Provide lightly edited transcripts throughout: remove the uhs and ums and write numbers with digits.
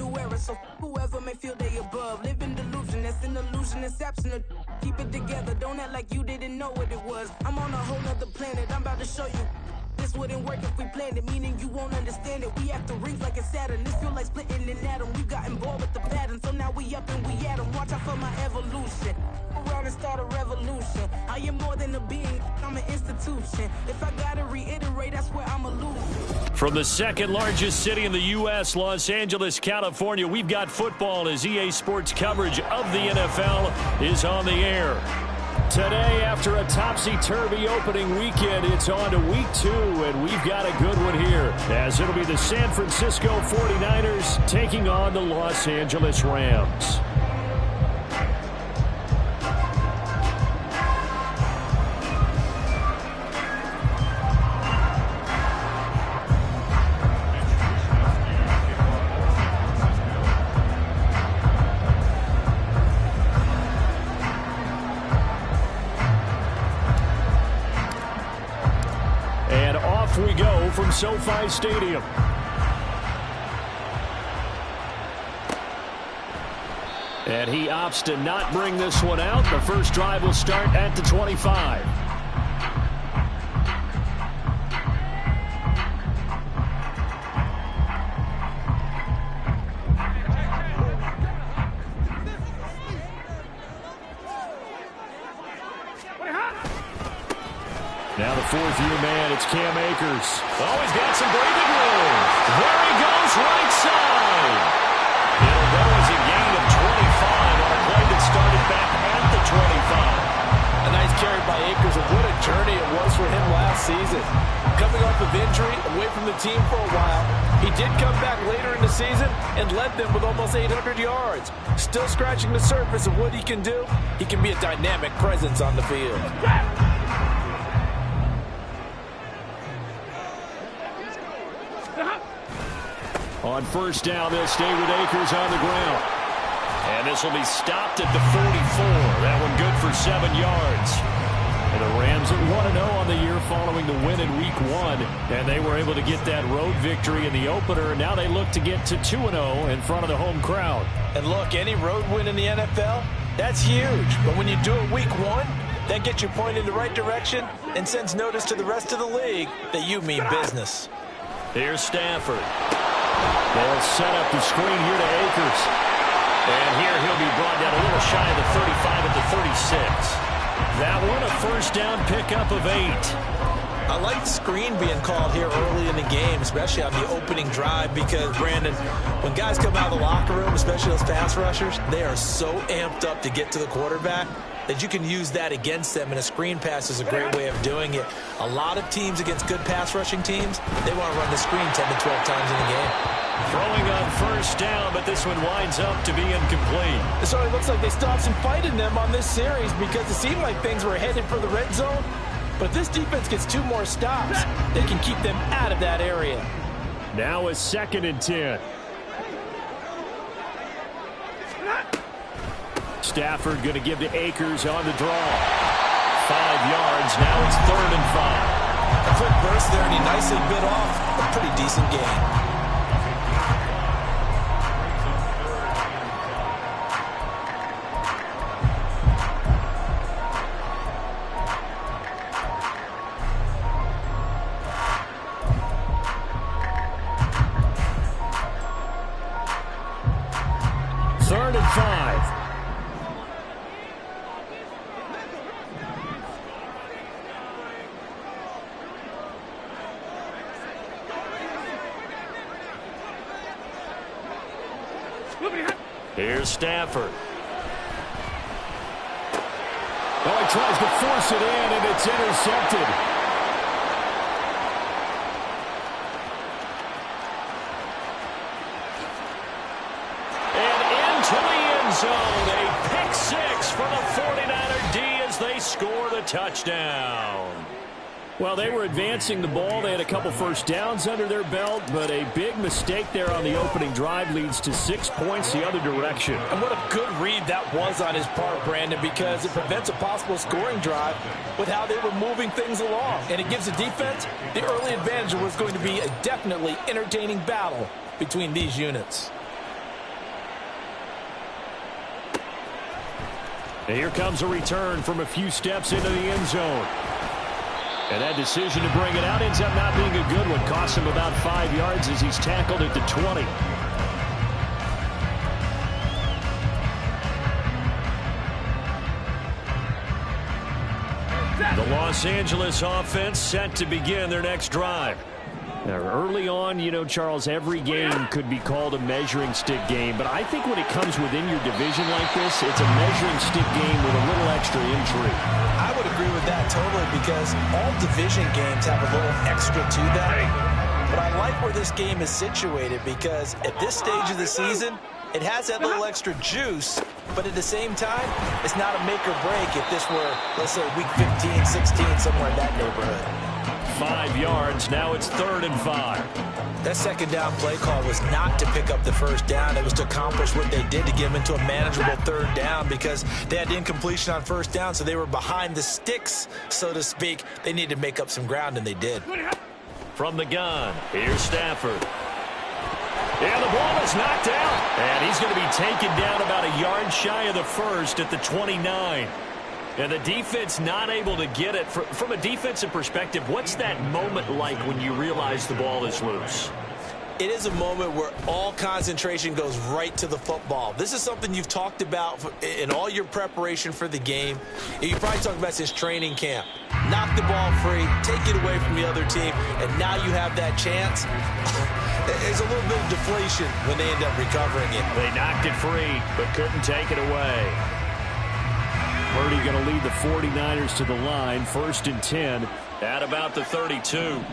new era, so whoever may feel they above. Live in delusion, that's an illusion, it's absent. Keep it together, don't act like you didn't know what it was. I'm on a whole nother planet, I'm about to show you. This wouldn't work if we planned it, meaning you won't understand it. We have to rings like it's Saturn. This feel like splitting an atom. We got involved with the pattern, so now we up and we at 'em. Watch out for my evolution. Around and start a revolution. I am more than a being, I'm an institution. If I gotta reiterate, that's where I'm a loser. From the second largest city in the U.S., Los Angeles, California, we've got football as EA Sports coverage of the NFL is on the air. Today, after a topsy-turvy opening weekend, it's on to week 2, and we've got a good one here, as it'll be the San Francisco 49ers taking on the Los Angeles Rams. We go from SoFi Stadium. And he opts to not bring this one out. The first drive will start at the 25. Now the fourth-year man, it's Cam Akers. Oh, he's got some breathing room. There he goes, right side. It'll go as a gain of 25 on a play that started back at the 25. A nice carry by Akers, and what a journey it was for him last season. Coming off of injury, away from the team for a while, he did come back later in the season and led them with almost 800 yards. Still scratching the surface of what he can do. He can be a dynamic presence on the field. On first down, they'll stay with Akers on the ground. And this will be stopped at the 44. That one good for 7 yards. And the Rams at 1-0 on the year following the win in Week 1. And they were able to get that road victory in the opener. Now they look to get to 2-0 in front of the home crowd. And look, any road win in the NFL, that's huge. But when you do it Week 1, that gets you pointed in the right direction and sends notice to the rest of the league that you mean business. Here's Stafford. They'll set up the screen here to Akers. And here he'll be brought down a little shy of the 35 at the 36. That one a first down pickup of 8. I like the screen being called here early in the game, especially on the opening drive, because, Brandon, when guys come out of the locker room, especially those pass rushers, they are so amped up to get to the quarterback that you can use that against them, and a screen pass is a great way of doing it. A lot of teams against good pass rushing teams, they want to run the screen 10 to 12 times in the game. Throwing on first down, but this one winds up to be incomplete. So it looks like they still have some fight in them on this series, because it seemed like things were headed for the red zone. But if this defense gets 2 more stops, they can keep them out of that area. Now a 2nd and 10. Stafford going to give to Akers on the draw. 5 yards. Now it's 3rd and 5. A quick burst there, and he nicely bit off a pretty decent gain. Here's Stafford. Oh, he tries to force it in, and it's intercepted. And into the end zone. A pick 6 for the 49er D as they score the touchdown. Well, they were advancing the ball. They had a couple first downs under their belt, but a big mistake there on the opening drive leads to 6 points the other direction. And what a good read that was on his part, Brandon, because it prevents a possible scoring drive with how they were moving things along. And it gives the defense the early advantage. It was going to be a definitely entertaining battle between these units. And here comes a return from a few steps into the end zone. And that decision to bring it out ends up not being a good one. Costs him about 5 yards as he's tackled at the 20. The Los Angeles offense set to begin their next drive. Now, early on, you know, Charles, every game could be called a measuring stick game. But I think when it comes within your division like this, it's a measuring stick game with a little extra intrigue. I would agree with that totally because all division games have a little extra to them. But I like where this game is situated because at this stage of the season, it has that little extra juice, but at the same time, it's not a make or break if this were, let's say, week 15, 16, somewhere in that neighborhood. 5 yards, now it's 3rd and 5. That second down play call was not to pick up the first down. It was to accomplish what they did to get them into a manageable 3rd down because they had incompletion on first down, so they were behind the sticks, so to speak. They needed to make up some ground, and they did. From the gun, here's Stafford. And the ball is knocked out. And he's going to be taken down about a yard shy of the first at the 29. And the defense not able to get it. From a defensive perspective, what's that moment like when you realize the ball is loose? It is a moment where all concentration goes right to the football. This is something you've talked about in all your preparation for the game. You probably talked about since training camp. Knock the ball free, take it away from the other team, and now you have that chance. There's a little bit of deflation when they end up recovering it. They knocked it free, but couldn't take it away. Purdy going to lead the 49ers to the line, 1st and 10 at about the 32.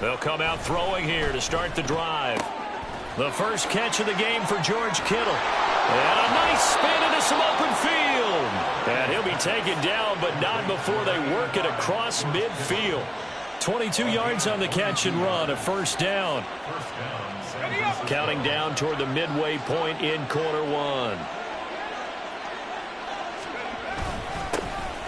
They'll come out throwing here to start the drive. The first catch of the game for George Kittle. And a nice spin into some open field. And he'll be taken down, but not before they work it across midfield. 22 yards on the catch and run, a 1st down. Counting down toward the midway point in quarter 1.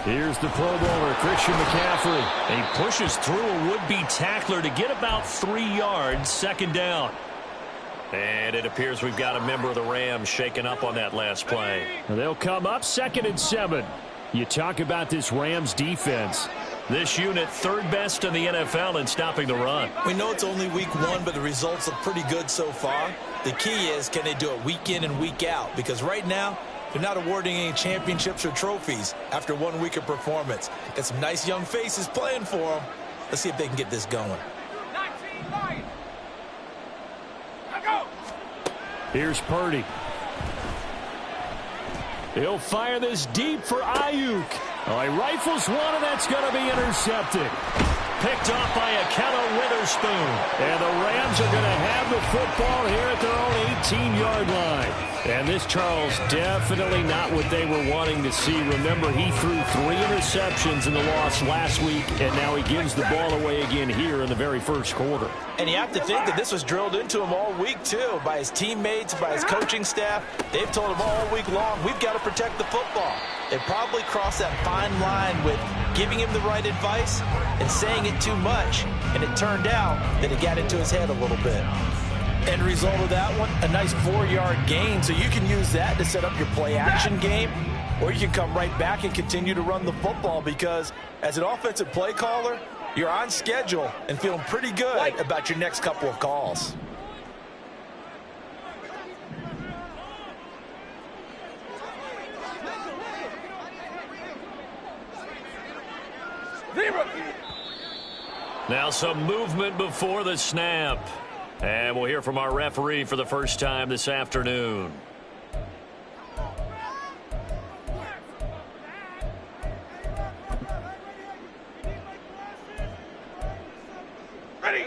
Here's the Pro Bowler, Christian McCaffrey. And he pushes through a would-be tackler to get about 3 yards, 2nd down. And it appears we've got a member of the Rams shaken up on that last play. They'll come up 2nd and 7. You talk about this Rams defense. This unit 3rd best in the NFL in stopping the run. We know it's only week 1, but the results look pretty good so far. The key is, can they do it week in and week out? Because right now, they're not awarding any championships or trophies after 1 week of performance. Got some nice young faces playing for them. Let's see if they can get this going. Here's Purdy. He'll fire this deep for Ayuk. Oh, he rifles one, and that's going to be intercepted. Picked off by Akello Witherspoon. And the Rams are going to have the football here at their own 18-yard line. And this, Charles, definitely not what they were wanting to see. Remember, he threw 3 interceptions in the loss last week, and now he gives the ball away again here in the very first quarter. And you have to think that this was drilled into him all week, too, by his teammates, by his coaching staff. They've told him all week long, we've got to protect the football. They probably crossed that fine line with giving him the right advice and saying it too much. And it turned out that it got into his head a little bit. End result of that one, a nice 4-yard gain. So you can use that to set up your play-action game, or you can come right back and continue to run the football because as an offensive play caller, you're on schedule and feeling pretty good about your next couple of calls. Now some movement before the snap. And we'll hear from our referee for the first time this afternoon.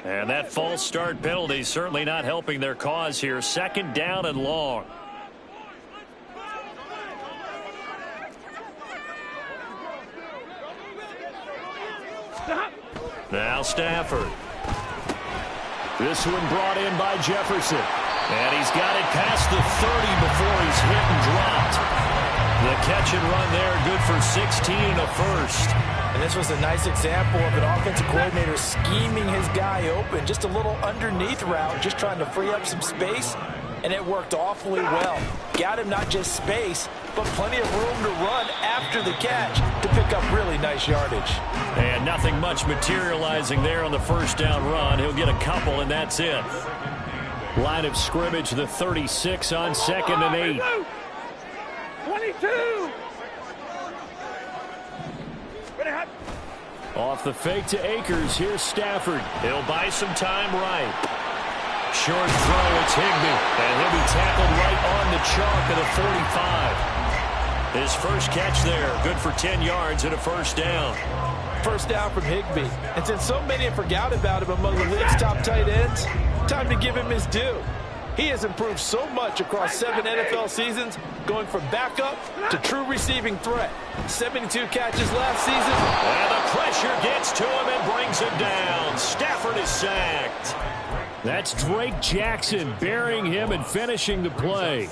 And that false start penalty certainly not helping their cause here. 2nd down and long. Now Stafford. This one brought in by Jefferson. And he's got it past the 30 before he's hit and dropped. The catch and run there, good for 16 and a 1st. And this was a nice example of an offensive coordinator scheming his guy open. Just a little underneath route, just trying to free up some space. And it worked awfully well. Got him not just space, but plenty of room to run after the catch to pick up really nice yardage. And nothing much materializing there on the first down run. He'll get a couple, and that's it. Line of scrimmage, the 36 on 2nd and 8. 22. Off the fake to Akers. Here's Stafford. He'll buy some time right. Short throw, it's Higbee. And he'll be tackled right on the chalk of the 45. His first catch there. Good for 10 yards and a first down. First down from Higbee. And since so many have forgotten about him among the league's top tight ends, time to give him his due. He has improved so much across 7 NFL seasons, going from backup to true receiving threat. 72 catches last season. And the pressure gets to him and brings him down. Stafford is sacked. That's Drake Jackson burying him and finishing the play.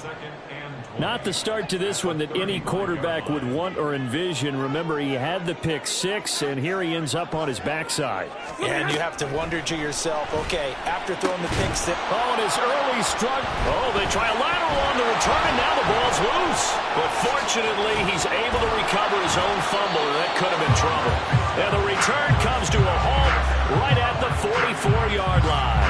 Not the start to this one that any quarterback would want or envision. Remember, he had the pick 6, and here he ends up on his backside. And you have to wonder to yourself, okay, after throwing the pick 6. Oh, and his early struck. Oh, they try a lateral on the return, and now the ball's loose. But fortunately, he's able to recover his own fumble, and that could have been trouble. And the return comes to a halt right at the 44-yard line.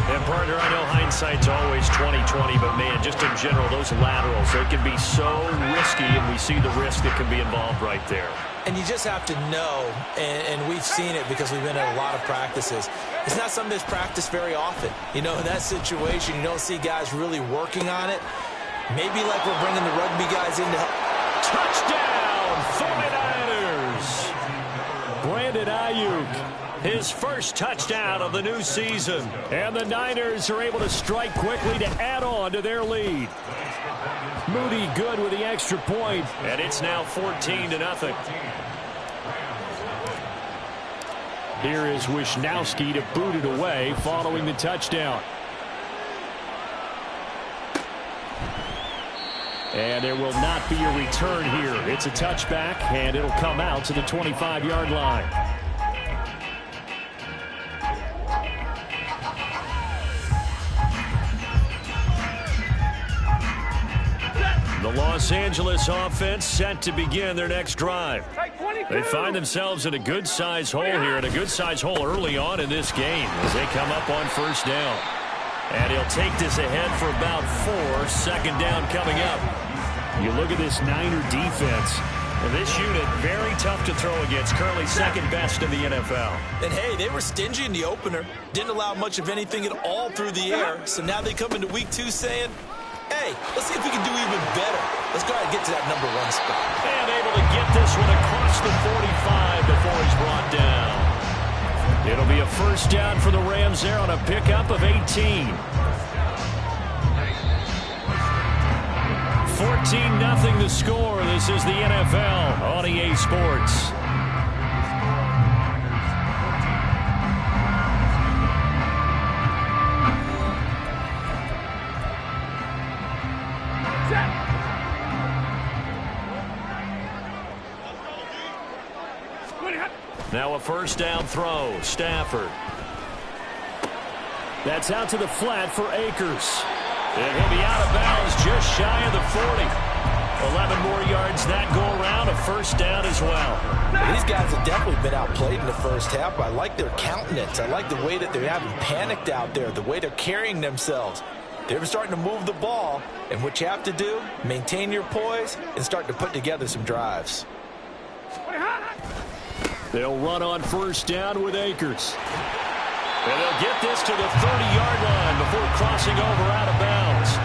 And, partner, I know hindsight's always 20/20, but, man, just in general, those laterals, they can be so risky, and we see the risk that can be involved right there. And you just have to know, and we've seen it because we've been at a lot of practices, it's not something that's practiced very often. You know, in that situation, you don't see guys really working on it. Maybe like we're bringing the rugby guys in to help. Touchdown, 49ers! Brandon Ayuk. His first touchdown of the new season. And the Niners are able to strike quickly to add on to their lead. Moody good with the extra point, and it's now 14-0. Here is Wisnowski to boot it away following the touchdown. And there will not be a return here. It's a touchback, and it'll come out to the 25-yard line. The Los Angeles offense set to begin their next drive. They find themselves in a good-sized hole here, and a good-sized hole early on in this game as they come up on first down. And he'll take this ahead for about 4. Second down coming up. You look at this Niner defense. And this unit, very tough to throw against. Currently second best in the NFL. And, hey, they were stingy in the opener. Didn't allow much of anything at all through the air. So now they come into week 2 saying, hey, let's see if we can do even better. Let's go ahead and get to that number 1 spot. And able to get this one across the 45 before he's brought down. It'll be a first down for the Rams there on a pickup of 18. 14-0 the score. This is the NFL on EA Sports. Now a first down throw. Stafford. That's out to the flat for Akers. And he'll be out of bounds just shy of the 40. 11 more yards that go around. A first down as well. These guys have definitely been outplayed in the first half. I like their countenance. I like the way that they haven't panicked out there, the way they're carrying themselves. They're starting to move the ball. And what you have to do, maintain your poise and start to put together some drives. They'll run on first down with Akers. And they'll get this to the 30-yard line before crossing over out of bounds.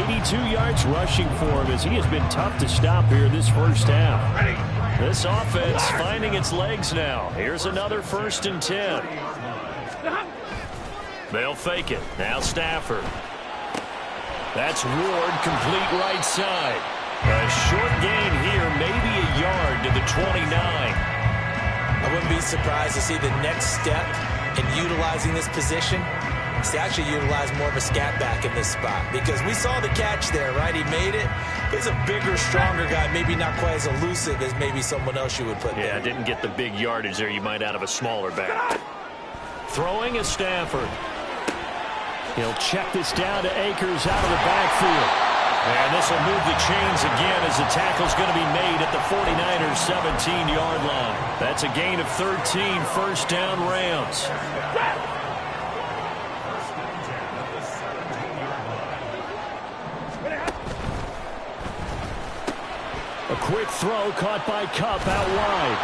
82 yards rushing for him as he has been tough to stop here this first half. This offense finding its legs now. Here's another 1st and 10. They'll fake it. Now Stafford. That's Ward, complete right side. A short gain here, maybe a yard to the 29. I wouldn't be surprised to see the next step in utilizing this position is to actually utilize more of a scat back in this spot, because we saw the catch there, right? He made it. He's a bigger, stronger guy, maybe not quite as elusive as maybe someone else you would put there. Yeah, didn't get the big yardage there you might out of a smaller back. Throwing is Stafford. He'll check this down to Akers out of the backfield. And this will move the chains again as the tackle's going to be made at the 49ers' 17-yard line. That's a gain of 13, first down Rams. A quick throw caught by Kupp out wide.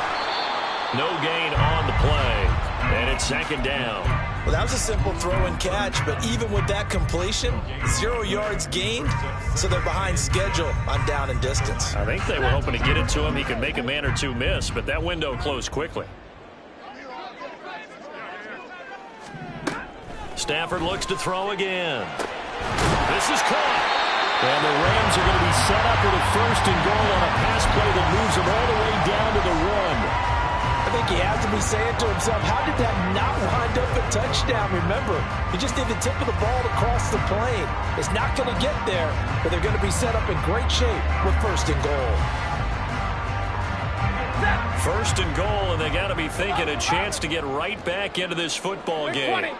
No gain on the play. And it's second down. Well, that was a simple throw and catch, but even with that completion, 0 yards gained, so they're behind schedule on down and distance. I think they were hoping to get it to him. He could make a man or two miss, but that window closed quickly. Stafford looks to throw again. This is caught. And the Rams are going to be set up with a first and goal on a pass play that moves them all the way down to the 1. I think he has to be saying to himself, how did that not wind up a touchdown? Remember, you just need the tip of the ball to cross the plane. It's not going to get there, but they're going to be set up in great shape with first and goal. First and goal, and they got to be thinking a chance to get right back into this football game.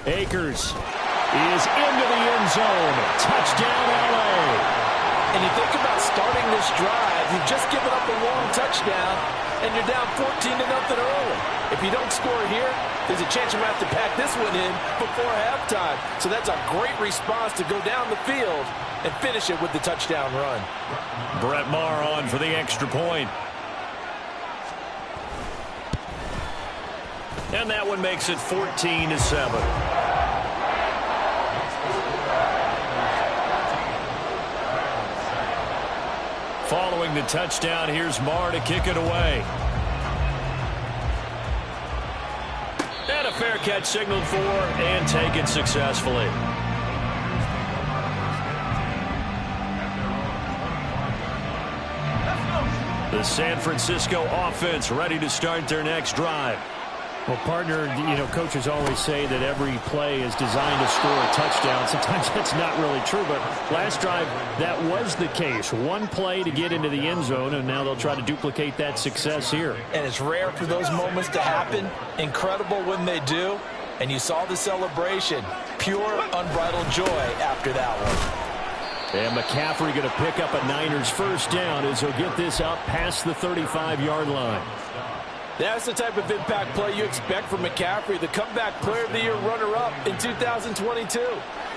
Akers is into the end zone. Touchdown, LA. And you think about starting this drive, you've just given up a long touchdown, and you're down 14-0 early. If you don't score here, there's a chance you might have to pack this one in before halftime. So that's a great response to go down the field and finish it with the touchdown run. Brett Maher on for the extra point. And that one makes it 14-7. Following the touchdown, here's Maher to kick it away. And a fair catch signaled for and taken successfully. The San Francisco offense ready to start their next drive. Well, partner, coaches always say that every play is designed to score a touchdown. Sometimes that's not really true, but last drive, that was the case. One play to get into the end zone, and now they'll try to duplicate that success here. And it's rare for those moments to happen. Incredible when they do. And you saw the celebration. Pure, unbridled joy after that one. And McCaffrey going to pick up a Niners first down as he'll get this up past the 35-yard line. That's the type of impact play you expect from McCaffrey, the comeback player of the year runner-up in 2022.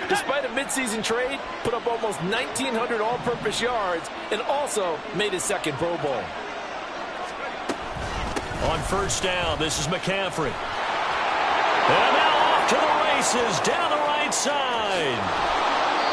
Despite a midseason trade, put up almost 1,900 all-purpose yards and also made his second Pro Bowl. On first down, this is McCaffrey. And now off to the races down the right side.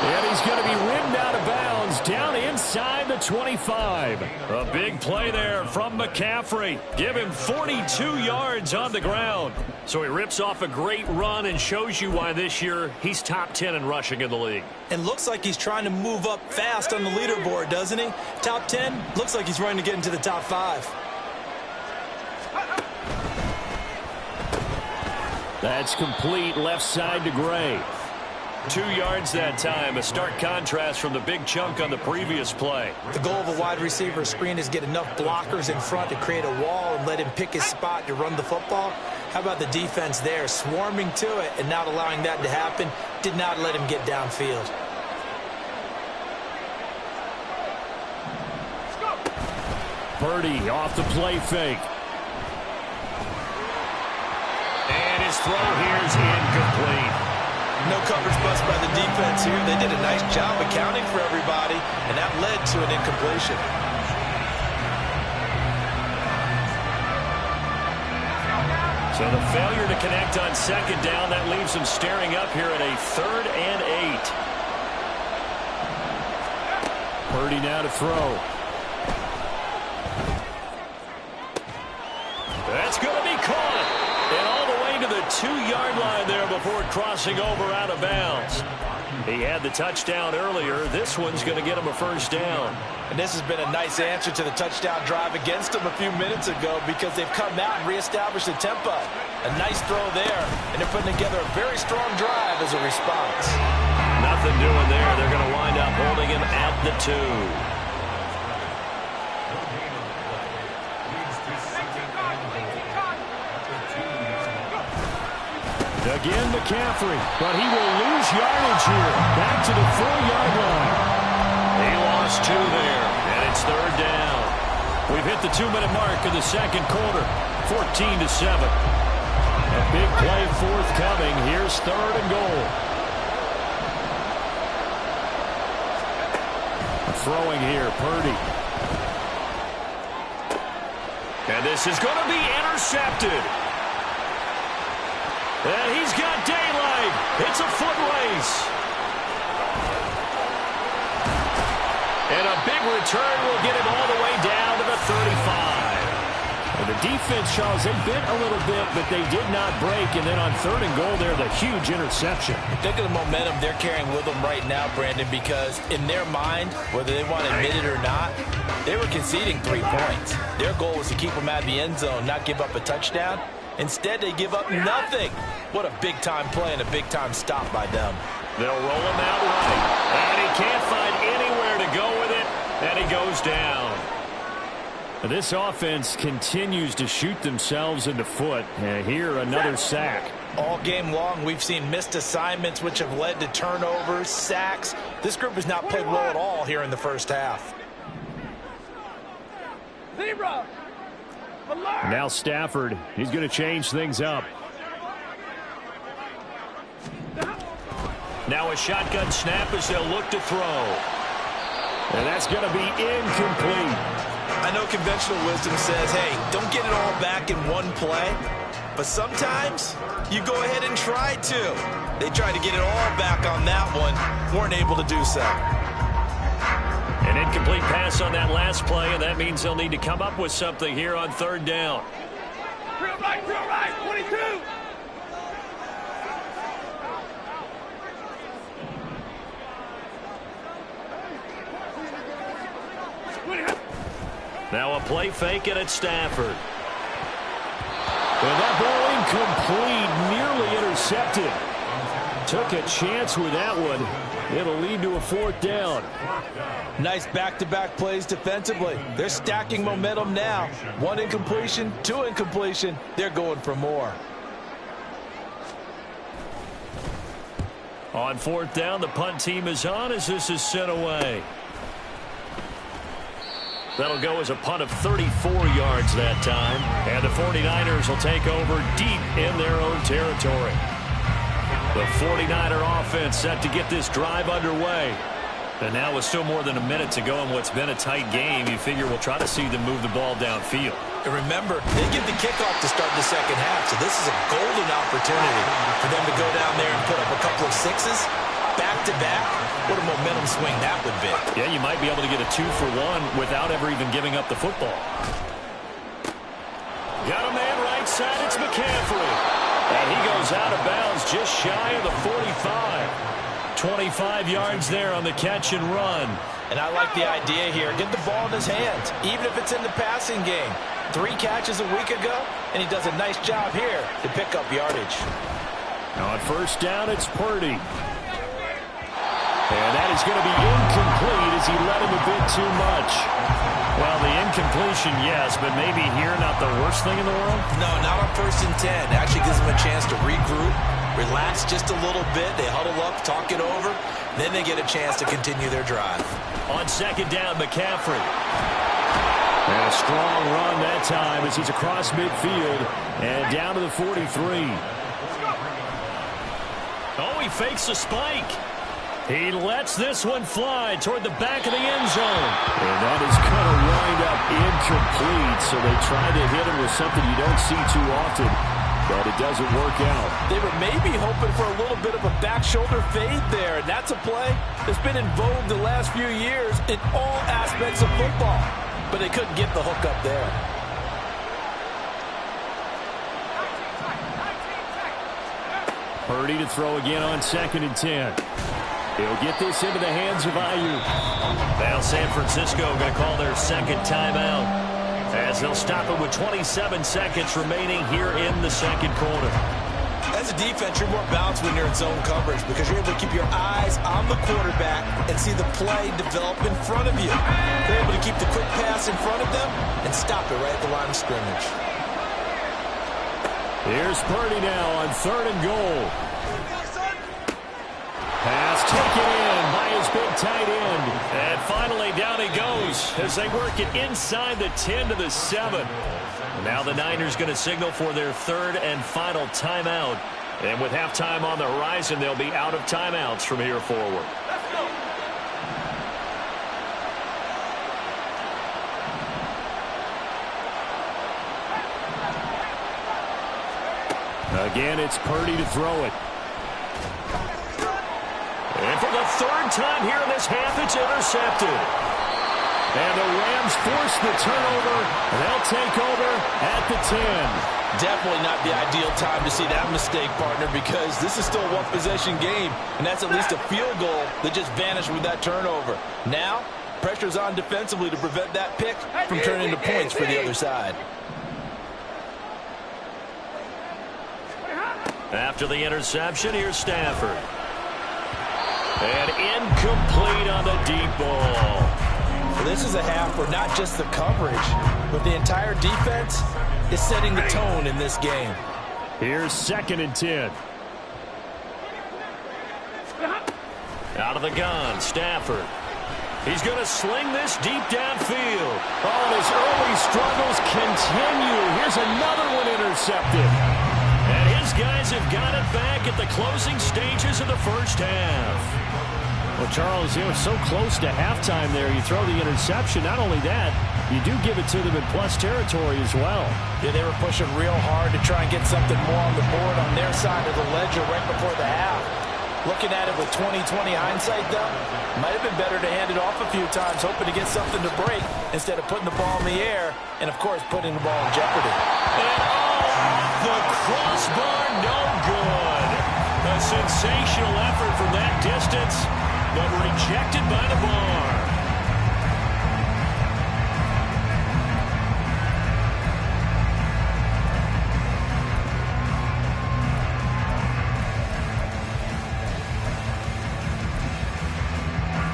And he's going to be ridden out of bounds down inside the 25. A big play there from McCaffrey. Give him 42 yards on the ground. So he rips off a great run and shows you why this year he's top 10 in rushing in the league. And looks like he's trying to move up fast on the leaderboard, doesn't he? Top 10, looks like he's running to get into the top 5. That's complete left side to Gray. 2 yards that time, a stark contrast from the big chunk on the previous play. The goal of a wide receiver screen is get enough blockers in front to create a wall and let him pick his spot to run the football. How about the defense there, swarming to it and not allowing that to happen, did not let him get downfield. Purdy off the play fake. And his throw here is incomplete. No coverage bust by the defense here. They did a nice job accounting for everybody, and that led to an incompletion. So the failure to connect on second down, that leaves them staring up here at a 3rd and 8. Purdy now to throw. That's going to be caught. And all the way to the 2-yard line there before crossing over out of bounds. He had the touchdown earlier. This one's going to get him a first down. And this has been a nice answer to the touchdown drive against them a few minutes ago because they've come out and reestablished the tempo. A nice throw there, and they're putting together a very strong drive as a response. Nothing doing there. They're going to wind up holding him at the 2. Again, McCaffrey, but he will lose yardage here. Back to the 4-yard line. He lost 2 there, and it's 3rd down. We've hit the 2-minute mark of the second quarter, 14-7. A big play forthcoming. Here's 3rd and goal. Throwing here, Purdy. And this is going to be intercepted. And he's got daylight. It's a foot race. And a big return will get him all the way down to the 35. And the defense, Charles, they bent a little bit, but they did not break. And then on 3rd and goal there, the huge interception. Think of the momentum they're carrying with them right now, Brandon, because in their mind, whether they want to admit it or not, they were conceding 3 points. Their goal was to keep them out of the end zone, not give up a touchdown. Instead, they give up nothing. What a big-time play and a big-time stop by them. They'll roll him out right. And he can't find anywhere to go with it, and he goes down. This offense continues to shoot themselves in the foot. And here, another sack. All game long, we've seen missed assignments, which have led to turnovers, sacks. This group has not played well at all here in the first half. Now Stafford, he's going to change things up. Now a shotgun snap as they'll look to throw. And that's going to be incomplete. I know conventional wisdom says, hey, don't get it all back in one play. But sometimes you go ahead and try to. They tried to get it all back on that one. Weren't able to do so. An incomplete pass on that last play, and that means they'll need to come up with something here on 3rd down. Drill right, 22. Now a play fake, and it's Stafford. And that ball incomplete, nearly intercepted. Took a chance with that one. It'll lead to a 4th down. Nice back-to-back plays defensively. They're stacking momentum now. 1 incompletion, 2 incompletion. They're going for more. On 4th down, the punt team is on as this is sent away. That'll go as a punt of 34 yards that time. And the 49ers will take over deep in their own territory. The 49er offense set to get this drive underway. And now with still more than a minute to go in what's been a tight game, you figure we'll try to see them move the ball downfield. And remember, they get the kickoff to start the second half, so this is a golden opportunity for them to go down there and put up a couple of sixes back-to-back. What a momentum swing that would be. Yeah, you might be able to get a 2-for-1 without ever even giving up the football. Got a man right side, it's McCaffrey. And he goes out of bounds just shy of the 45. 25 yards there on the catch and run. And I like the idea here. Get the ball in his hands, even if it's in the passing game. 3 catches a week ago, and he does a nice job here to pick up yardage. Now on 1st down, it's Purdy. And that is going to be incomplete as he led him a bit too much. Well, the incompletion, yes, but maybe here not the worst thing in the world? No, not on 1st and 10. It actually gives them a chance to regroup, relax just a little bit. They huddle up, talk it over. Then they get a chance to continue their drive. On 2nd down, McCaffrey. And a strong run that time as he's across midfield and down to the 43. Oh, he fakes a spike. He lets this one fly toward the back of the end zone. And that is going to wind up incomplete. So they try to hit him with something you don't see too often, but it doesn't work out. They were maybe hoping for a little bit of a back shoulder fade there, and that's a play that's been in vogue the last few years in all aspects of football. But they couldn't get the hook up there. Purdy to throw again on 2nd and 10. He'll get this into the hands of Ayuk. Now San Francisco going to call their 2nd timeout as they'll stop it with 27 seconds remaining here in the 2nd quarter. As a defense, you're more balanced when you're in zone coverage because you're able to keep your eyes on the quarterback and see the play develop in front of you. They're able to keep the quick pass in front of them and stop it right at the line of scrimmage. Here's Purdy now on 3rd and goal. Pass taken in by his big tight end. And finally down he goes as they work it inside the 10 to the 7. Now the Niners going to signal for their 3rd and final timeout. And with halftime on the horizon, they'll be out of timeouts from here forward. Again, it's Purdy to throw it. And for the 3rd time here in this half, it's intercepted. And the Rams force the turnover. They'll take over at the 10. Definitely not the ideal time to see that mistake, partner, because this is still a one-possession game, and that's at least a field goal that just vanished with that turnover. Now, pressure's on defensively to prevent that pick from turning into points for the other side. After the interception, here's Stafford. And incomplete on the deep ball. Well, this is a half where not just the coverage, but the entire defense is setting the tone in this game. Here's 2nd and 10. Out of the gun, Stafford. He's going to sling this deep downfield. Oh, and his early struggles continue. Here's another one intercepted. And his guys have got it back at the closing stages of the first half. Well, Charles, you know, so close to halftime there. You throw the interception. Not only that, you do give it to them in plus territory as well. Yeah, they were pushing real hard to try and get something more on the board on their side of the ledger right before the half. Looking at it with 20/20 hindsight, though, might have been better to hand it off a few times, hoping to get something to break instead of putting the ball in the air and, of course, putting the ball in jeopardy. And the crossbar, no good. A sensational effort from that distance, but rejected by the bar.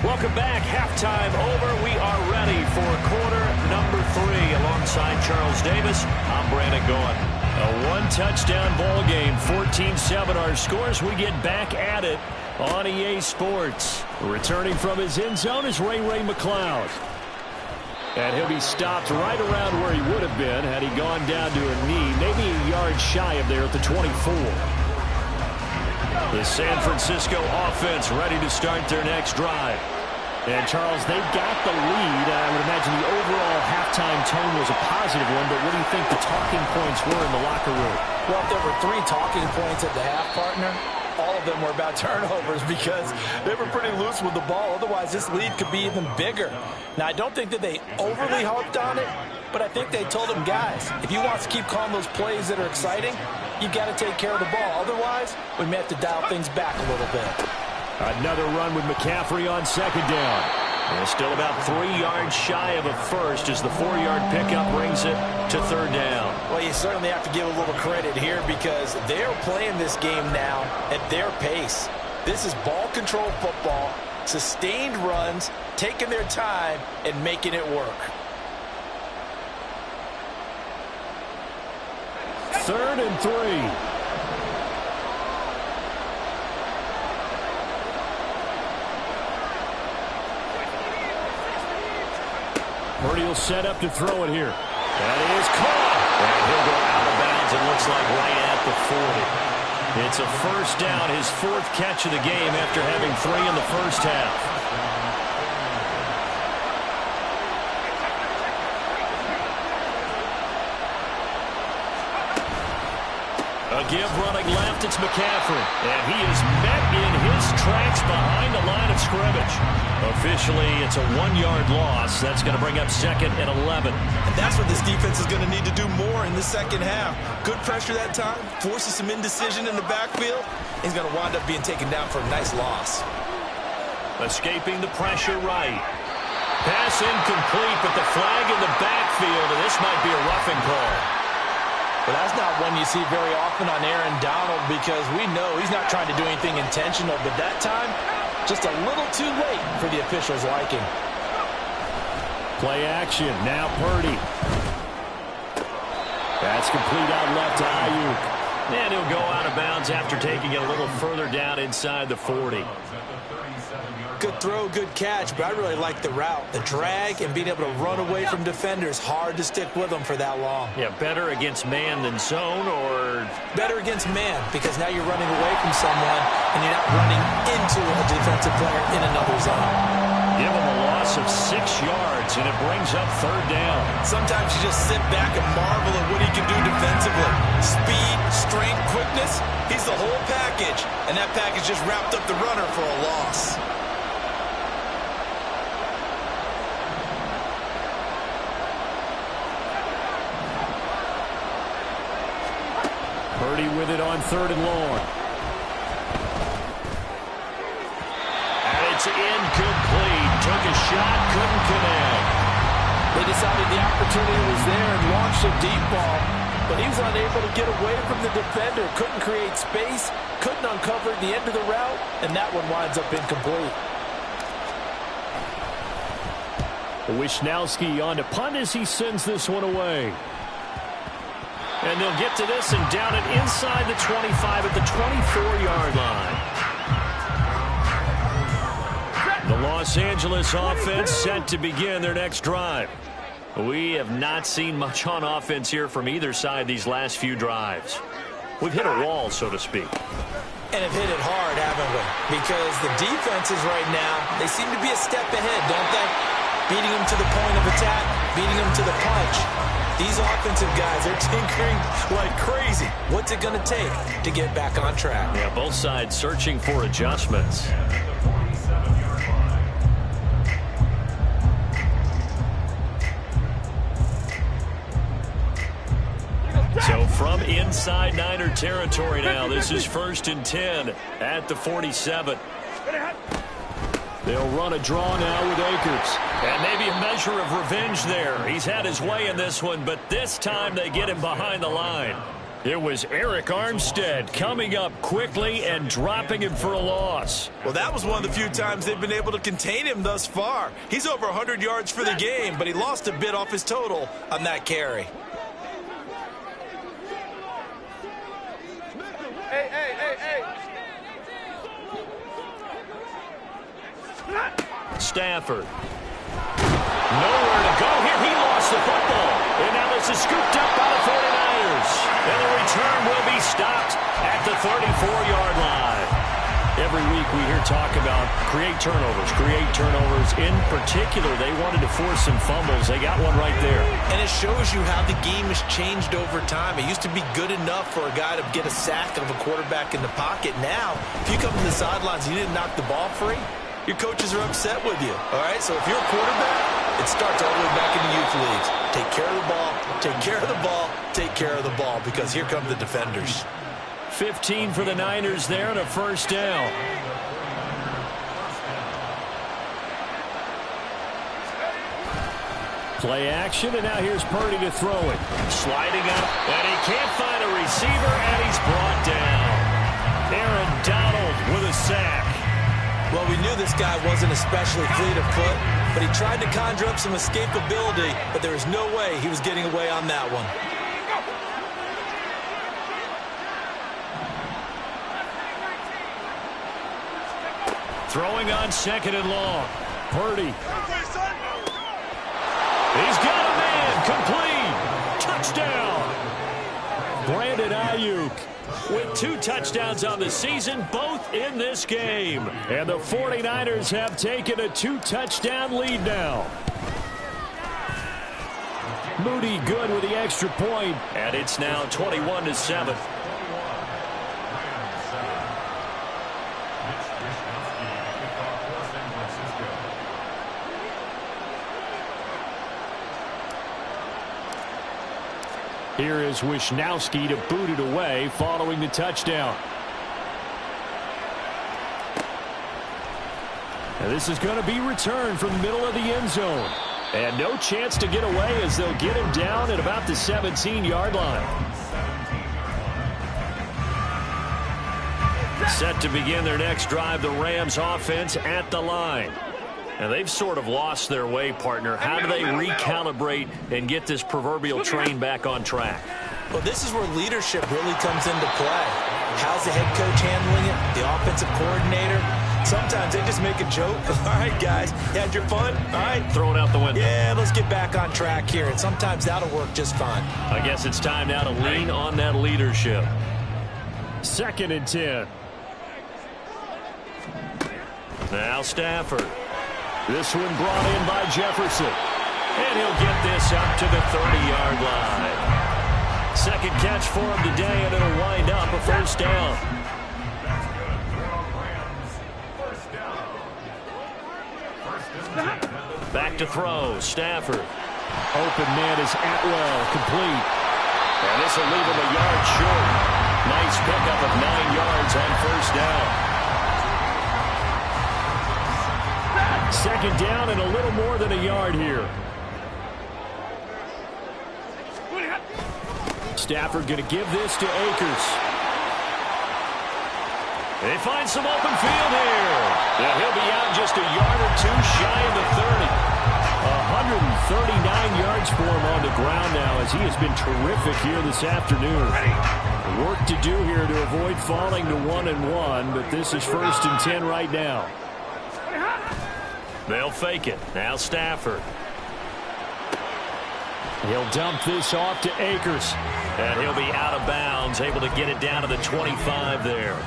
Welcome back. Halftime over. We are ready for quarter number 3. Alongside Charles Davis, I'm Brandon Gaughan. A one-touchdown ball game, 14-7 our scores. We get back at it on EA Sports. Returning from his end zone is Ray McCloud. And he'll be stopped right around where he would have been had he gone down to a knee, maybe a yard shy of there at the 24. The San Francisco offense ready to start their next drive. And, Charles, they've got the lead. I would imagine the overall halftime tone was a positive one, but what do you think the talking points were in the locker room? Well, if there were 3 talking points at the half, partner, all of them were about turnovers because they were pretty loose with the ball. Otherwise, this lead could be even bigger. Now, I don't think that they overly harped on it, but I think they told them, guys, if you want to keep calling those plays that are exciting, you've got to take care of the ball. Otherwise, we may have to dial things back a little bit. Another run with McCaffrey on 2nd down. And still about 3 yards shy of a first as the 4-yard pickup brings it to 3rd down. Well, you certainly have to give a little credit here because they're playing this game now at their pace. This is ball control football, sustained runs, taking their time, and making it work. 3rd and 3. Purdy will set up to throw it here. That is caught. And he'll go out of bounds, it looks like, right at the 40. It's a first down, his 4th catch of the game after having 3 in the first half. A give running left, it's McCaffrey. And he is met in his tracks behind the line of scrimmage. Officially, it's a 1-yard loss. That's going to bring up 2nd and 11. And that's what this defense is going to need to do more in the second half. Good pressure that time, forces some indecision in the backfield. He's going to wind up being taken down for a nice loss. Escaping the pressure right. Pass incomplete, but the flag in the backfield, and this might be a roughing call. But that's not one you see very often on Aaron Donald because we know he's not trying to do anything intentional. But that time, just a little too late for the officials' liking. Play action. Now Purdy. That's complete out left to Ayuk. And he'll go out of bounds after taking it a little further down inside the 40. Good throw, good catch, but I really like the route. The drag and being able to run away from defenders, hard to stick with them for that long. Yeah, better against man than zone, or? Better against man, because now you're running away from someone and you're not running into a defensive player in another zone. Give him a loss of 6 yards, and it brings up 3rd down. Sometimes you just sit back and marvel at what he can do defensively. Speed, strength, quickness, he's the whole package, and that package just wrapped up the runner for a loss. Purdy with it on 3rd and long. And it's incomplete. Took a shot, couldn't connect. They decided the opportunity was there and launched a deep ball, but he was unable to get away from the defender. Couldn't create space, couldn't uncover the end of the route, and that one winds up incomplete. Wisnowski on to punt as he sends this one away. And they'll get to this and down it inside the 25 at the 24-yard line. The Los Angeles offense set to begin their next drive. We have not seen much on offense here from either side these last few drives. We've hit a wall, so to speak. And have hit it hard, haven't we? Because the defenses right now, they seem to be a step ahead, don't they? Beating them to the point of attack, beating them to the punch. These offensive guys are tinkering like crazy. What's it going to take to get back on track? Yeah, both sides searching for adjustments. So from inside Niner territory now, this is 1st and 10 at the 47. They'll run a draw now with Akers. And maybe a measure of revenge there. He's had his way in this one, but this time they get him behind the line. It was Eric Armstead coming up quickly and dropping him for a loss. Well, that was one of the few times they've been able to contain him thus far. He's over 100 yards for the game, but he lost a bit off his total on that carry. Stafford. Nowhere to go here. He lost the football. And now this is scooped up by the 49ers. And the return will be stopped at the 34-yard line. Every week we hear talk about create turnovers. In particular, they wanted to force some fumbles. They got one right there. And it shows you how the game has changed over time. It used to be good enough for a guy to get a sack of a quarterback in the pocket. Now, if you come to the sidelines and you didn't knock the ball free, your coaches are upset with you. All right, so if you're a quarterback, it starts all the way back in the youth leagues. Take care of the ball, take care of the ball, take care of the ball, because here come the defenders. 15 for the Niners there and a 1st down. Play action, and now here's Purdy to throw it. Sliding up, and he can't find a receiver, and he's brought down. Aaron Donald with a sack. Well, we knew this guy wasn't especially fleet of foot, but he tried to conjure up some escapability, but there was no way he was getting away on that one. Throwing on 2nd and long. Purdy. He's got a man. Complete. Touchdown. Brandon Ayuk with 2 touchdowns on the season, both in this game. And the 49ers have taken a 2-touchdown lead now. Moody good with the extra point, and it's now 21-7. Here is Wisnowski to boot it away following the touchdown. And this is going to be returned from the middle of the end zone. And no chance to get away as they'll get him down at about the 17-yard line. Set to begin their next drive, the Rams offense at the line. And they've sort of lost their way, partner. How do they recalibrate and get this proverbial train back on track? Well, this is where leadership really comes into play. How's the head coach handling it? The offensive coordinator? Sometimes they just make a joke. All right, guys, you had your fun? All right. Throw it out the window. Yeah, let's get back on track here. And sometimes that'll work just fine. I guess it's time now to lean on that leadership. 2nd and 10. Now Stafford. This one brought in by Jefferson. And he'll get this up to the 30-yard line. Second catch for him today, and it'll wind up a first down. Back to throw. Stafford. Open man is Atwell, complete. And this will leave him a yard short. Nice pickup of 9 yards on first down. Second down and a little more than a yard here. Stafford going to give this to Akers. They find some open field here. Yeah, he'll be out just a yard or two shy of the 30. 139 yards for him on the ground now as he has been terrific here this afternoon. Work to do here to avoid falling to 1-1, but this is 1st and 10 right now. They'll fake it. Now Stafford. He'll dump this off to Akers. And he'll be out of bounds, able to get it down to the 25 there.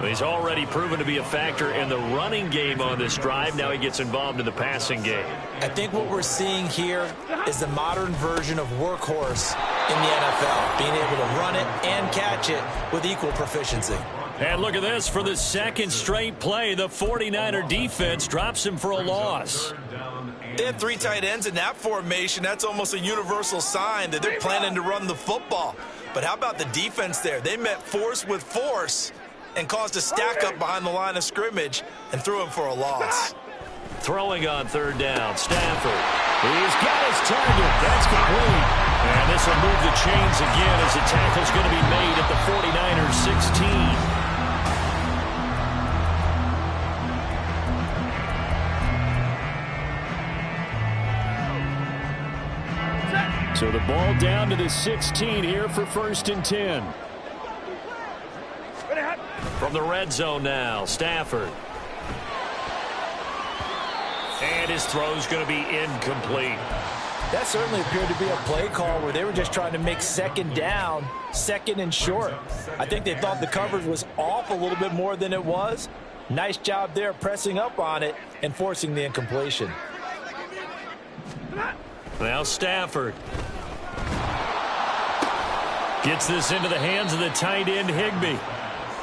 He's already proven to be a factor in the running game on this drive. Now he gets involved in the passing game. I think what we're seeing here is the modern version of workhorse in the NFL, being able to run it and catch it with equal proficiency. And look at this. For the second straight play, the 49er defense drops him for a loss. They have 3 tight ends in that formation. That's almost a universal sign that they're planning to run the football. But how about the defense there? They met force with force and caused a stack up behind the line of scrimmage and threw him for a loss. Throwing on 3rd down, Stafford. He's got his target. That's complete. And this will move the chains again as the tackle's going to be made at the 49ers 16. So the ball down to the 16 here for 1st and 10. From the red zone now, Stafford. And his throw's going to be incomplete. That certainly appeared to be a play call where they were just trying to make 2nd down, 2nd and short. I think they thought the coverage was off a little bit more than it was. Nice job there pressing up on it and forcing the incompletion. Now Stafford gets this into the hands of the tight end Higbee.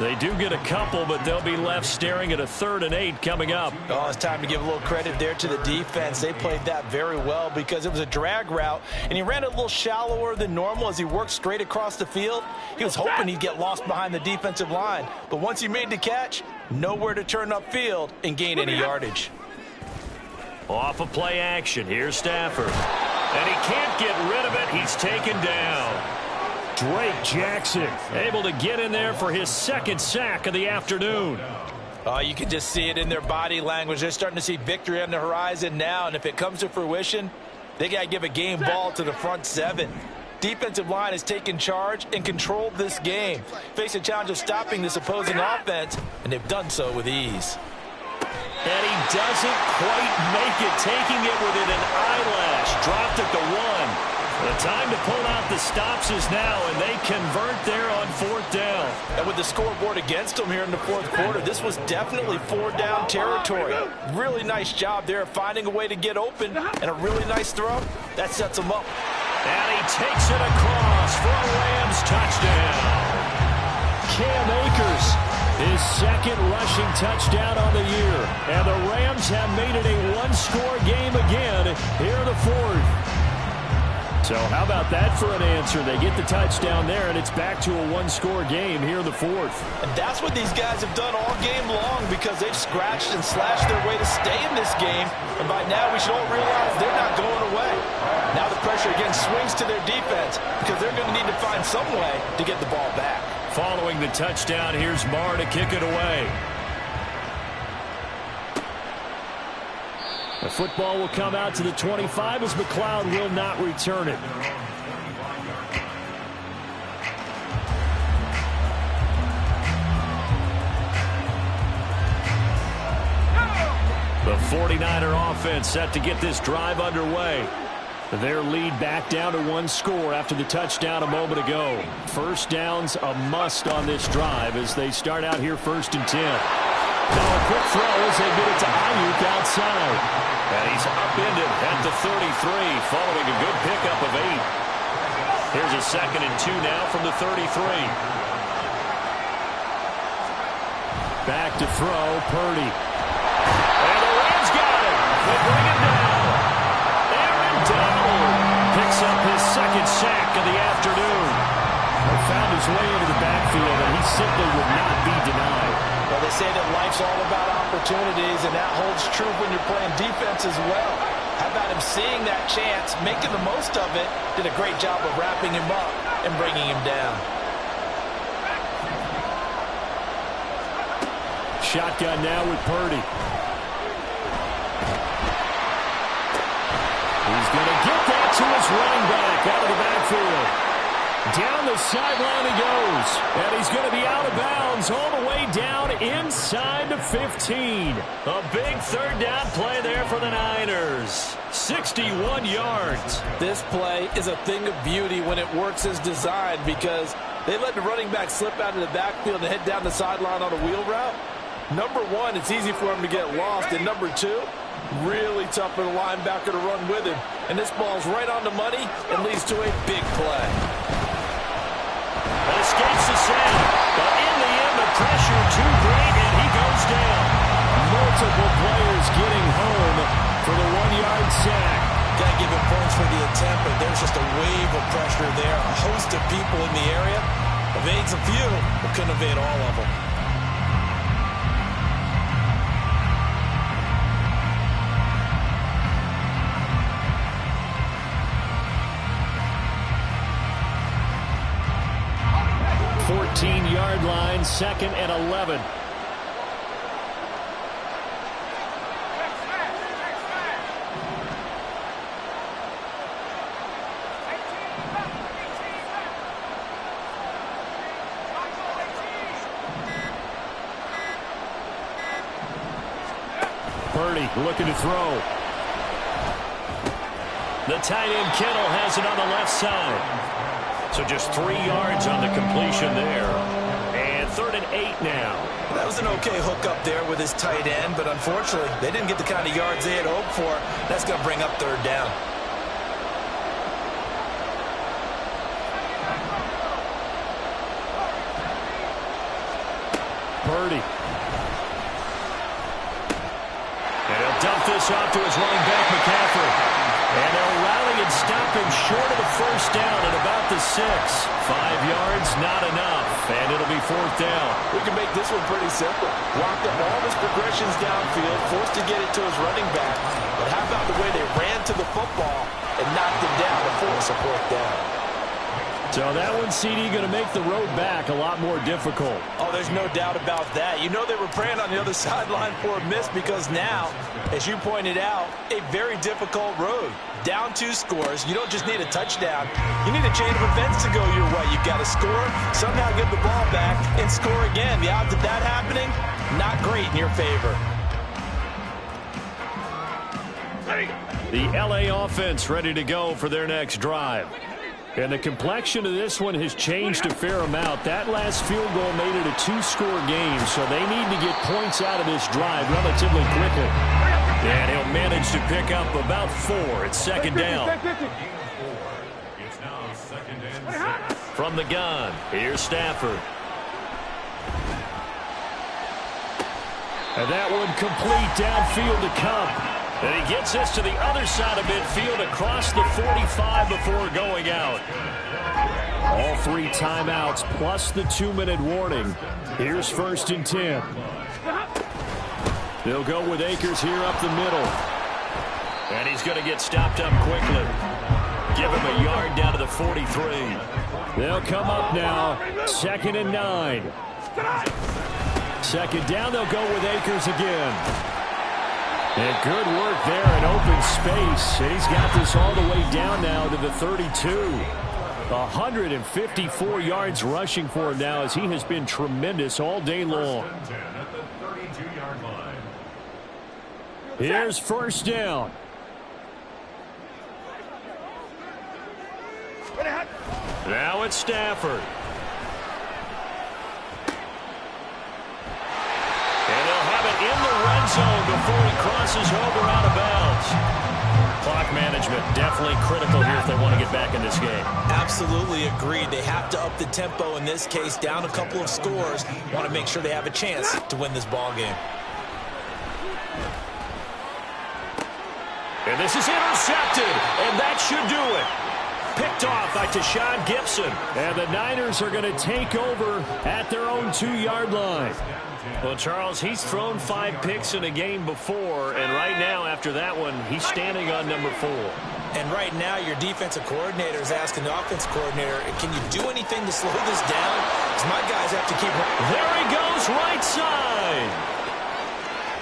They do get a couple, but they'll be left staring at a 3rd and 8 coming up. Oh, it's time to give a little credit there to the defense. They played that very well because it was a drag route, and he ran it a little shallower than normal as he worked straight across the field. He was hoping he'd get lost behind the defensive line, but once he made the catch, nowhere to turn upfield and gain any yardage. Off of play action, here's Stafford. And he can't get rid of it. He's taken down. Drake Jackson able to get in there for his 2nd sack of the afternoon. Oh, you can just see it in their body language. They're starting to see victory on the horizon now, and if it comes to fruition, they got to give a game ball to the front 7. Defensive line has taken charge and controlled this game. Face a challenge of stopping this opposing offense, and they've done so with ease. And he doesn't quite make it, taking it within an eyelash. Dropped at the 1. The time to pull out the stops is now, and they convert there on 4th down. And with the scoreboard against them here in the 4th quarter, this was definitely 4-down territory. Really nice job there finding a way to get open, and a really nice throw. That sets them up. And he takes it across for a Rams touchdown. Cam Akers, his 2nd rushing touchdown on the year. And the Rams have made it a 1-score game again here in the 4th. So how about that for an answer? They get the touchdown there, and it's back to a 1-score game here in the 4th. And that's what these guys have done all game long because they've scratched and slashed their way to stay in this game. And by now, we should all realize they're not going away. Now the pressure again swings to their defense because they're going to need to find some way to get the ball back. Following the touchdown, here's Marr to kick it away. The football will come out to the 25 as McLeod will not return it. 49er offense set to get this drive underway. Their lead back down to one score after the touchdown a moment ago. First down's a must on this drive as they start out here 1st and 10. Now a quick throw as they get it to Ayuk outside. And he's upended at the 33 following a good pickup of 8. Here's a 2nd and 2 now from the 33. Back to throw, Purdy. And the Rams got it. They bring it down. Donald picks up his 2nd sack of the afternoon. He found his way into the backfield, and he simply would not be denied. Well, they say that life's all about opportunities, and that holds true when you're playing defense as well. How about him seeing that chance, making the most of it, did a great job of wrapping him up and bringing him down. Shotgun now with Purdy. He's going to get that to his running back out of the backfield. Down the sideline he goes. And he's going to be out of bounds all the way down inside the 15. A big 3rd down play there for the Niners. 61 yards. This play is a thing of beauty when it works as designed because they let the running back slip out of the backfield and head down the sideline on a wheel route. Number one, it's easy for him to get lost. And number two, really tough for the linebacker to run with him. And this ball's right on the money and leads to a big play. It escapes the sack, but in the end, the pressure too great, and he goes down. Multiple players getting home for the 1-yard sack. Got to give him points for the attempt, but there's just a wave of pressure there. A host of people in the area. Evades a few, but couldn't evade all of them. Yard line, 2nd and 11. Purdy looking to throw. The tight end Kittle has it on the left side. So just 3 yards on the completion there. And 3rd and 8 now. That was an okay hookup there with his tight end, but unfortunately, they didn't get the kind of yards they had hoped for. That's going to bring up 3rd down. Purdy. And he'll dump this off to his running back, McCaffrey. And they'll rally and stop him short of the 1st down at about the 6. 5 yards, not enough. And it'll be 4th down. We can make this one pretty simple. Blocked up all his progressions downfield, forced to get it to his running back. But how about the way they ran to the football and knocked him down to force a 4th down? So that one, CD, going to make the road back a lot more difficult. Oh, there's no doubt about that. You know they were praying on the other sideline for a miss because now, as you pointed out, a very difficult road. Down 2 scores. You don't just need a touchdown. You need a chain of events to go your way. You've got to score, somehow get the ball back, and score again. The odds of that happening, not great in your favor. The LA offense ready to go for their next drive. And the complexion of this one has changed a fair amount. That last field goal made it a 2-score game, so they need to get points out of this drive relatively quickly. And he'll manage to pick up about 4. It's 2nd down. From the gun, here's Stafford. And that one complete downfield to Kupp. And he gets this to the other side of midfield across the 45 before going out. All 3 timeouts plus the 2-minute warning. Here's 1st and 10. They'll go with Akers here up the middle. And he's going to get stopped up quickly. Give him a yard down to the 43. They'll come up now. 2nd and 9. 2nd down, they'll go with Akers again. And good work there in open space. And he's got this all the way down now to the 32. 154 yards rushing for him now as he has been tremendous all day long. Here's first down. Now it's Stafford. And he'll have it in the red zone before he crosses over out of bounds. Clock management definitely critical here if they want to get back in this game. Absolutely agreed. They have to up the tempo in this case, down a couple of scores. Want to make sure they have a chance to win this ball game. And this is intercepted, and that should do it. Picked off by Tashawn Gibson. And the Niners are going to take over at their own 2-yard line. Well, Charles, he's thrown 5 picks in a game before, and right now, after that one, he's standing on number 4. And right now, your defensive coordinator is asking the offensive coordinator, can you do anything to slow this down? Because my guys have to keep... There he goes, right side.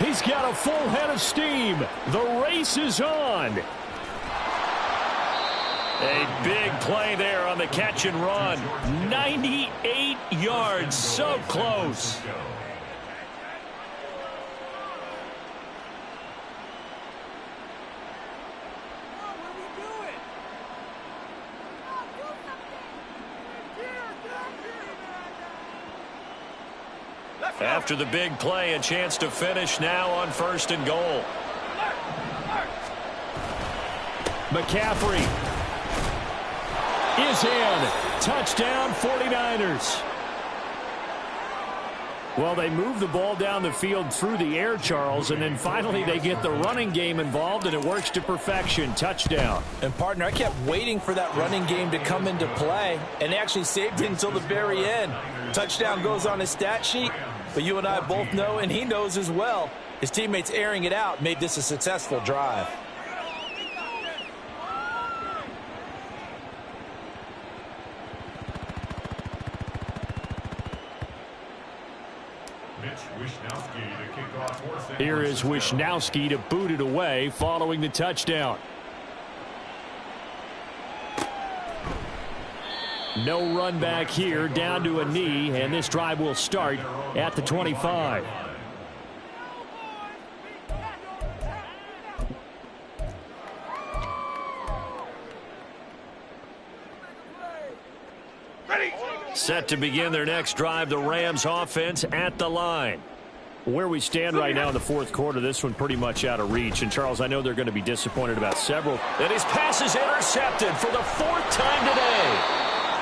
He's got a full head of steam. The race is on. A big play there on the catch and run. 98 yards, so close. After the big play, a chance to finish now on 1st and goal. McCaffrey is in. Touchdown 49ers. Well, they move the ball down the field through the air, Charles, and then finally they get the running game involved, and it works to perfection. Touchdown. And, partner, I kept waiting for that running game to come into play, and they actually saved it until the very end. Touchdown goes on his stat sheet, but you and I both know, and he knows as well, his teammates airing it out made this a successful drive. Here is Wishnowski to boot it away following the touchdown. No run back here, down to a knee, and this drive will start at the 25. Set to begin their next drive, the Rams offense at the line. Where we stand right now in the 4th quarter, this one pretty much out of reach. And, Charles, I know they're going to be disappointed about several. And his pass is intercepted for the 4th time today.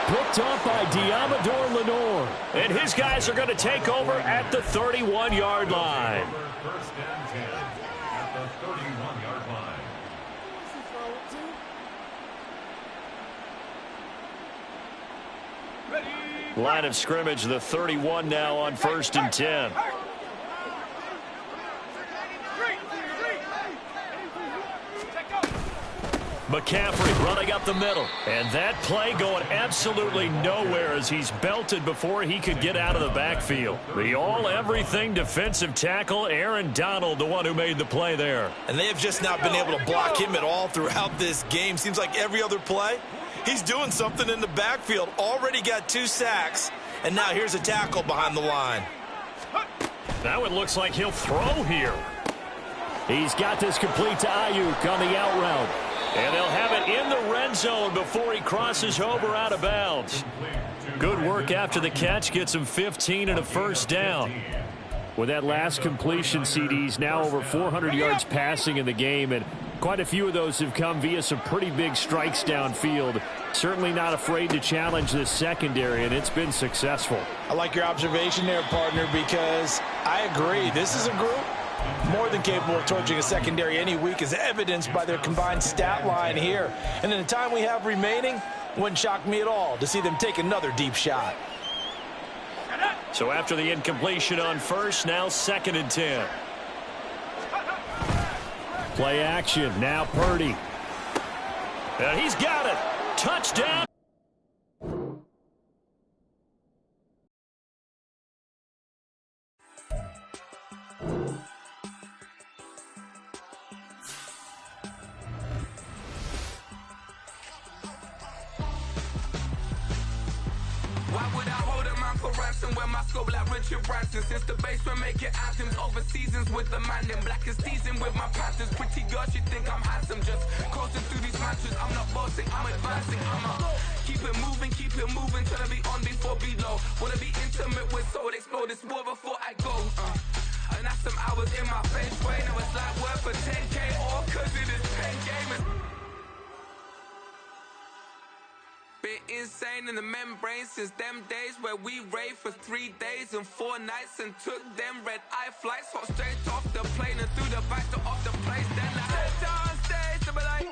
Picked up by Diamador Lenore. And his guys are going to take over at the 31-yard line. First and 10 at the 31-yard line. Line of scrimmage, the 31 now on 1st and 10. McCaffrey running up the middle. And that play going absolutely nowhere as he's belted before he could get out of the backfield. The all-everything defensive tackle, Aaron Donald, the one who made the play there. And they have just not been able to block him at all throughout this game. Seems like every other play, he's doing something in the backfield. Already got 2 sacks, and now here's a tackle behind the line. Now it looks like he'll throw here. He's got this complete to Ayuk on the out route. And they'll have it in the red zone before he crosses over out of bounds. Good work after the catch. Gets him 15 and a first down. With that last completion, CD's now over 400 yards passing in the game, and quite a few of those have come via some pretty big strikes downfield. Certainly not afraid to challenge this secondary, and it's been successful. I like your observation there, partner, because I agree. This is a group more than capable of torching a secondary any week, as evidenced by their combined stat line here. And in the time we have remaining, wouldn't shock me at all to see them take another deep shot. So after the incompletion on 1st, now 2nd and 10. Play action, now Purdy. And he's got it. Touchdown. when my scope like Richard Branson. Since the basement making anthems over seasons with the man. Then black is seasoned with my Panthers. Pretty girl, she think I'm handsome. Just coasting through these mantras. I'm not bossing, I'm advancing. Keep it moving, trying to be on before below. Wanna be intimate with soul, explode this war before I go. And that's some hours in my face way. Now it's like worth for 10K, all cause it is 10 gamers. Been insane in the membrane since them days where we raved for 3 days and 4 nights and took them red eye flights, hot straight off the plane and through the back door of the place. Then I head down stage to be like